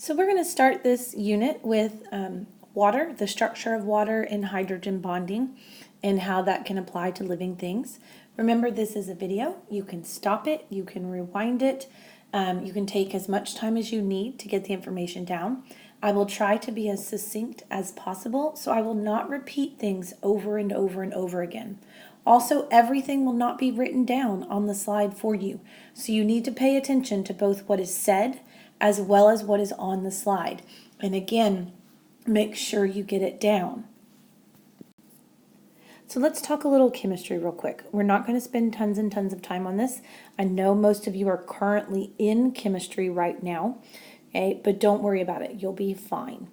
So we're going to start this unit with water, the structure of water and hydrogen bonding, and how that can apply to living things. Remember, this is a video. You can stop it, you can rewind it, you can take as much time as you need to get the information down. I will try to be as succinct as possible, so I will not repeat things over and over and over again. Also, everything will not be written down on the slide for you, so you need to pay attention to both what is said as well as what is on the slide. And again, make sure you get it down. So let's talk a little chemistry real quick. We're not going to spend tons and tons of time on this. I know most of you are currently in chemistry right now, okay, but don't worry about it. You'll be fine.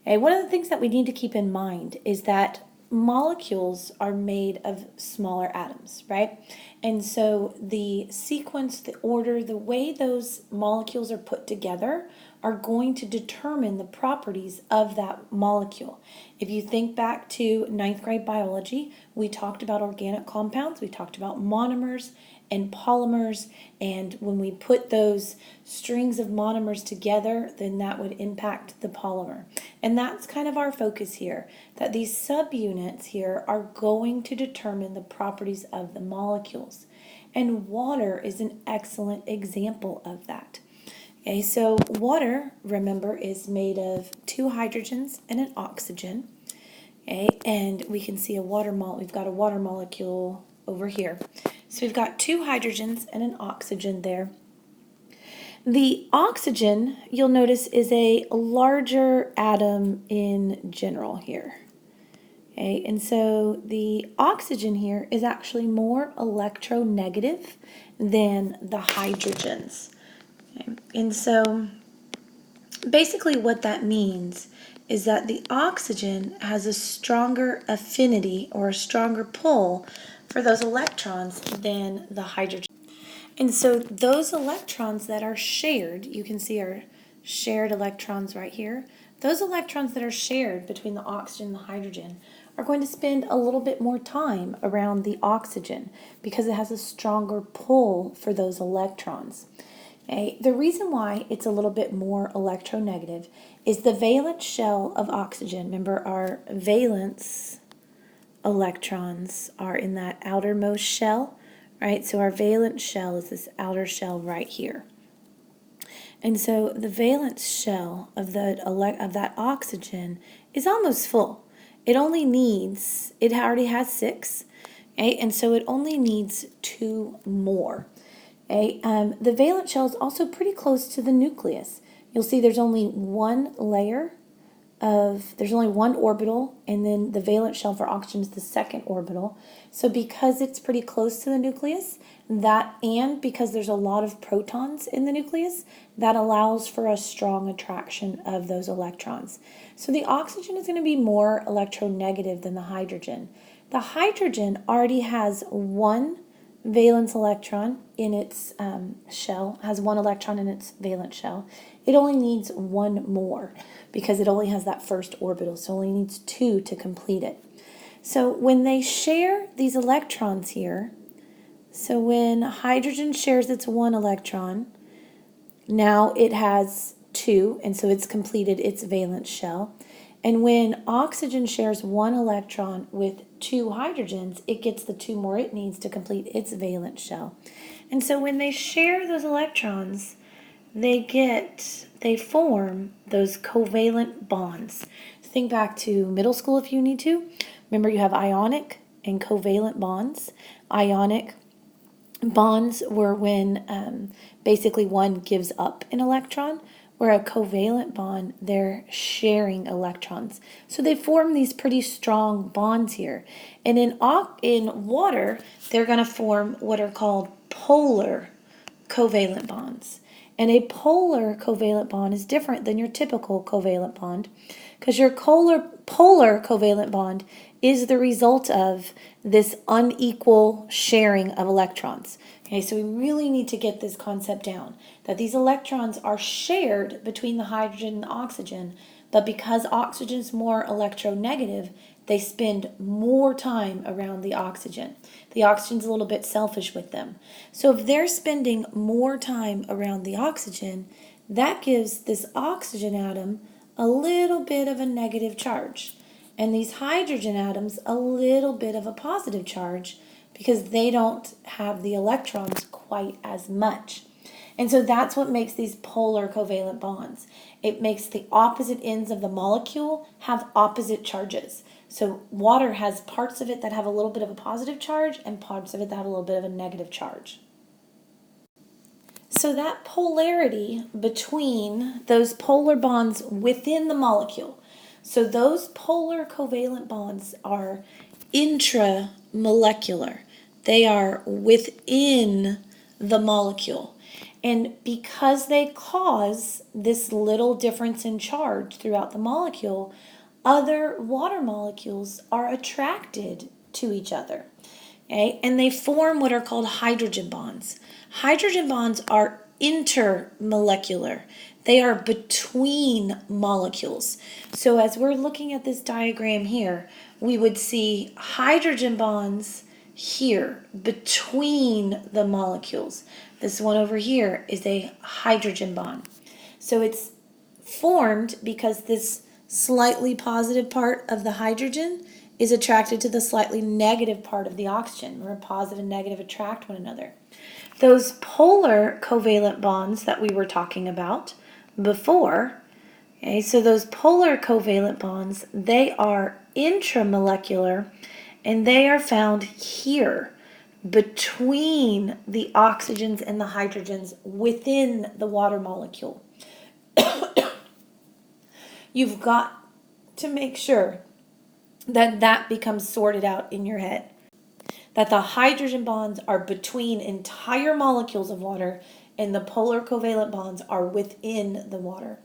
Okay, one of the things that we need to keep in mind is that molecules are made of smaller atoms, right? And so the sequence, the order, the way those molecules are put together are going to determine the properties of that molecule. If you think back to 9th grade biology, we talked about organic compounds, we talked about monomers and polymers, and when we put those strings of monomers together, then that would impact the polymer. And that's kind of our focus here, that these subunits here are going to determine the properties of the molecules. And water is an excellent example of that. Okay, so water, remember, is made of 2 hydrogens and an oxygen. Okay, and we can see we've got a water molecule over here. So we've got 2 hydrogens and an oxygen there. The oxygen, you'll notice, is a larger atom in general here. Okay, and so the oxygen here is actually more electronegative than the hydrogens. Okay, and so basically what that means is that the oxygen has a stronger affinity or a stronger pull for those electrons than the hydrogen. And so those electrons that are shared, you can see our shared electrons right here, those electrons that are shared between the oxygen and the hydrogen are going to spend a little bit more time around the oxygen because it has a stronger pull for those electrons. Okay. The reason why it's a little bit more electronegative is the valence shell of oxygen. Remember, our valence electrons are in that outermost shell, right? So our valence shell is this outer shell right here. And so the valence shell of that oxygen is almost full. It already has 6, okay? And so it only needs 2 more. Okay? The valence shell is also pretty close to the nucleus. You'll see there's only one orbital, and then the valence shell for oxygen is the second orbital. So because it's pretty close to the nucleus, and because there's a lot of protons in the nucleus, that allows for a strong attraction of those electrons. So the oxygen is going to be more electronegative than the hydrogen. The hydrogen already has 1 valence electron in its shell, has 1 electron in its valence shell. It only needs 1 more because it only has that first orbital, so it only needs 2 to complete it. So when they share these electrons here, so when hydrogen shares its 1 electron, now it has 2, and so it's completed its valence shell. And when oxygen shares 1 electron with 2 hydrogens, it gets the 2 more it needs to complete its valence shell. And so when they share those electrons, they form those covalent bonds. Think back to middle school if you need to. Remember, you have ionic and covalent bonds. Ionic bonds were when basically one gives up an electron, where a covalent bond, they're sharing electrons. So they form these pretty strong bonds here. And in water, they're going to form what are called polar covalent bonds. And a polar covalent bond is different than your typical covalent bond because your polar covalent bond is the result of this unequal sharing of electrons. Okay, so we really need to get this concept down, that these electrons are shared between the hydrogen and the oxygen, but because oxygen is more electronegative, they spend more time around the oxygen. The oxygen's a little bit selfish with them. So if they're spending more time around the oxygen, that gives this oxygen atom a little bit of a negative charge, and these hydrogen atoms a little bit of a positive charge because they don't have the electrons quite as much. And so that's what makes these polar covalent bonds. It makes the opposite ends of the molecule have opposite charges. So water has parts of it that have a little bit of a positive charge and parts of it that have a little bit of a negative charge. So that polarity between those polar bonds within the molecule, so those polar covalent bonds are intramolecular. They are within the molecule. And because they cause this little difference in charge throughout the molecule, other water molecules are attracted to each other. Okay? And they form what are called hydrogen bonds. Hydrogen bonds are intermolecular. They are between molecules. So as we're looking at this diagram here, we would see hydrogen bonds here between the molecules. This one over here is a hydrogen bond. So it's formed because this slightly positive part of the hydrogen is attracted to the slightly negative part of the oxygen, where positive and negative attract one another. Those polar covalent bonds that we were talking about before, okay, so those polar covalent bonds, they are intramolecular, and they are found here between the oxygens and the hydrogens within the water molecule. You've got to make sure that that becomes sorted out in your head. That the hydrogen bonds are between entire molecules of water and the polar covalent bonds are within the water.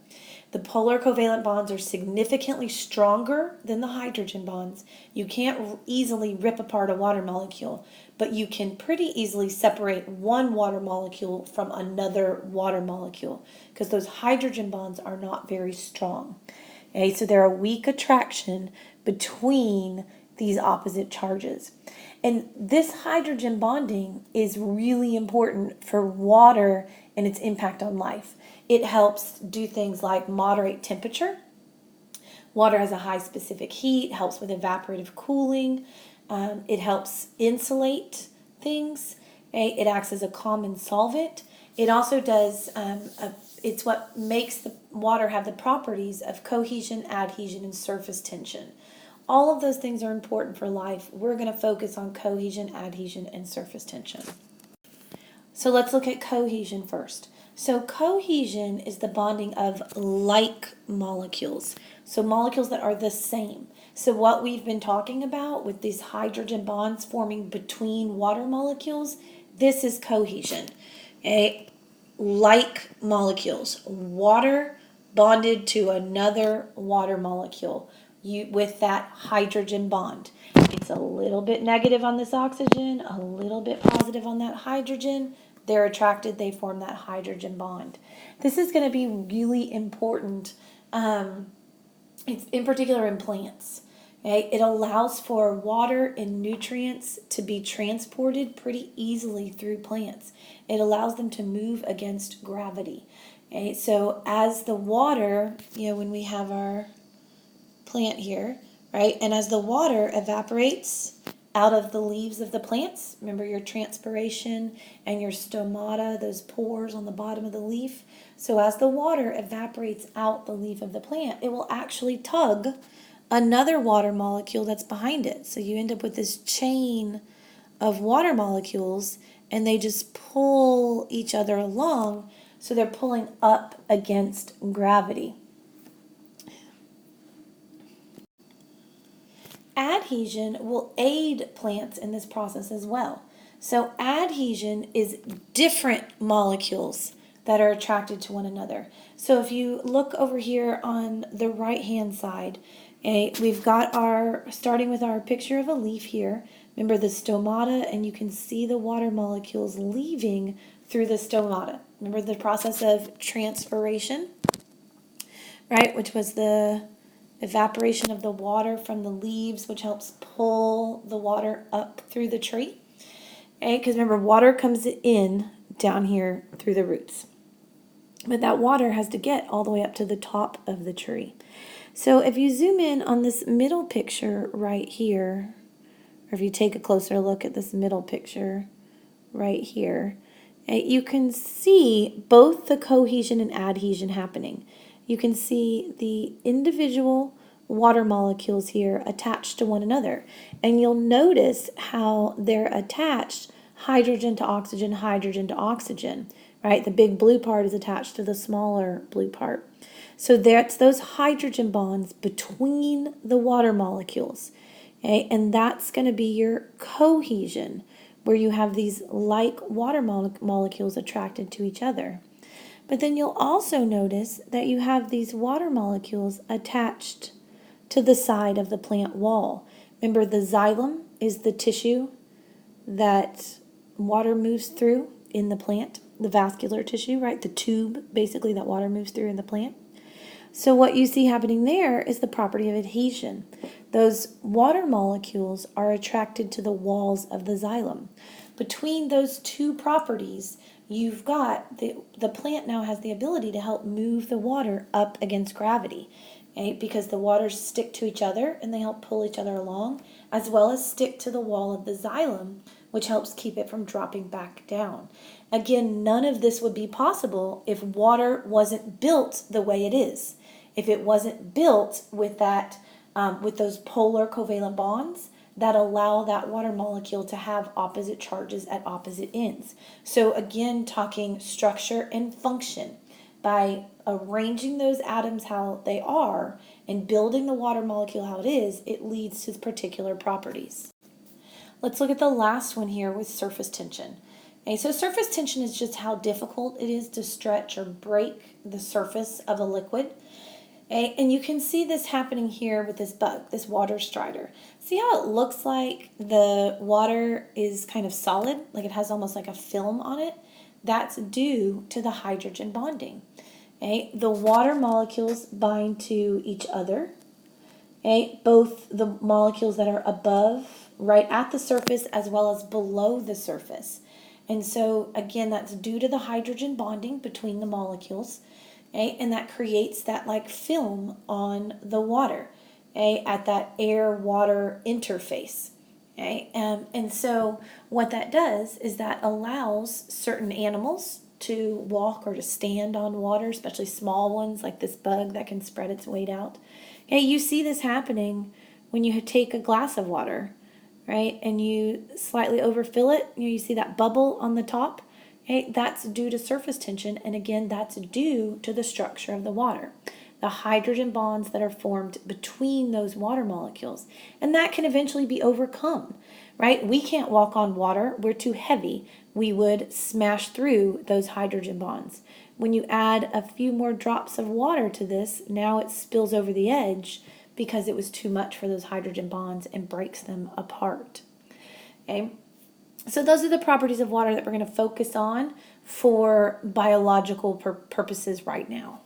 The polar covalent bonds are significantly stronger than the hydrogen bonds. You can't easily rip apart a water molecule, but you can pretty easily separate one water molecule from another water molecule because those hydrogen bonds are not very strong. Okay, so they're a weak attraction between these opposite charges. And this hydrogen bonding is really important for water and its impact on life. It helps do things like moderate temperature. Water has a high specific heat, helps with evaporative cooling. It helps insulate things. Okay? It acts as a common solvent. It also does, it's what makes the water have the properties of cohesion, adhesion, and surface tension. All of those things are important for life. We're going to focus on cohesion, adhesion, and surface tension. So let's look at cohesion first. So cohesion is the bonding of like molecules. So molecules that are the same. So what we've been talking about with these hydrogen bonds forming between water molecules, this is cohesion. Okay? Like molecules. Water bonded to another water molecule with that hydrogen bond. It's a little bit negative on this oxygen, a little bit positive on that hydrogen. They're attracted, they form that hydrogen bond. This is going to be really important, in particular in plants. Okay? It allows for water and nutrients to be transported pretty easily through plants. It allows them to move against gravity. Okay? So as the water, when we have our plant here, right? And as the water evaporates out of the leaves of the plants, remember your transpiration and your stomata, those pores on the bottom of the leaf. So as the water evaporates out the leaf of the plant, it will actually tug another water molecule that's behind it. So you end up with this chain of water molecules, and they just pull each other along. So they're pulling up against gravity. Adhesion will aid plants in this process as well. So adhesion is different molecules that are attracted to one another. So if you look over here on the right-hand side, we've got starting with our picture of a leaf here. Remember the stomata, and you can see the water molecules leaving through the stomata. Remember the process of transpiration, right, which was the evaporation of the water from the leaves, which helps pull the water up through the tree. Okay, because remember, water comes in down here through the roots. but that water has to get all the way up to the top of the tree. So if you zoom in on this middle picture right here, or if you take a closer look at this middle picture right here, you can see both the cohesion and adhesion happening. You can see the individual water molecules here attached to one another. And you'll notice how they're attached hydrogen to oxygen, right? The big blue part is attached to the smaller blue part. So that's those hydrogen bonds between the water molecules. Okay? And that's going to be your cohesion, where you have these like water molecules attracted to each other. But then you'll also notice that you have these water molecules attached to the side of the plant wall. Remember, the xylem is the tissue that water moves through in the plant, the vascular tissue, right? The tube, basically, that water moves through in the plant. So what you see happening there is the property of adhesion. Those water molecules are attracted to the walls of the xylem. Between those two properties, you've got the plant now has the ability to help move the water up against gravity, okay? Because the waters stick to each other and they help pull each other along, as well as stick to the wall of the xylem, which helps keep it from dropping back down. Again, none of this would be possible if water wasn't built the way it is. If it wasn't built with that, with those polar covalent bonds that allow that water molecule to have opposite charges at opposite ends. So again, talking structure and function. By arranging those atoms how they are and building the water molecule how it is, it leads to particular properties. Let's look at the last one here with surface tension. Okay, so surface tension is just how difficult it is to stretch or break the surface of a liquid. Okay, and you can see this happening here with this bug, this water strider. See how it looks like the water is kind of solid, like it has almost like a film on it? That's due to the hydrogen bonding. Okay, the water molecules bind to each other. Okay, both the molecules that are above, right at the surface, as well as below the surface. And so, again, that's due to the hydrogen bonding between the molecules. Okay, and that creates that like film on the water, okay, at that air-water interface. Okay, and so what that does is that allows certain animals to walk or to stand on water, especially small ones like this bug that can spread its weight out. Okay, you see this happening when you take a glass of water, right, and you slightly overfill it. You see that bubble on the top. Okay, that's due to surface tension, and again, that's due to the structure of the water, the hydrogen bonds that are formed between those water molecules, and that can eventually be overcome, right? We can't walk on water. We're too heavy. We would smash through those hydrogen bonds. When you add a few more drops of water to this, now it spills over the edge because it was too much for those hydrogen bonds and breaks them apart. Okay? So those are the properties of water that we're going to focus on for biological purposes right now.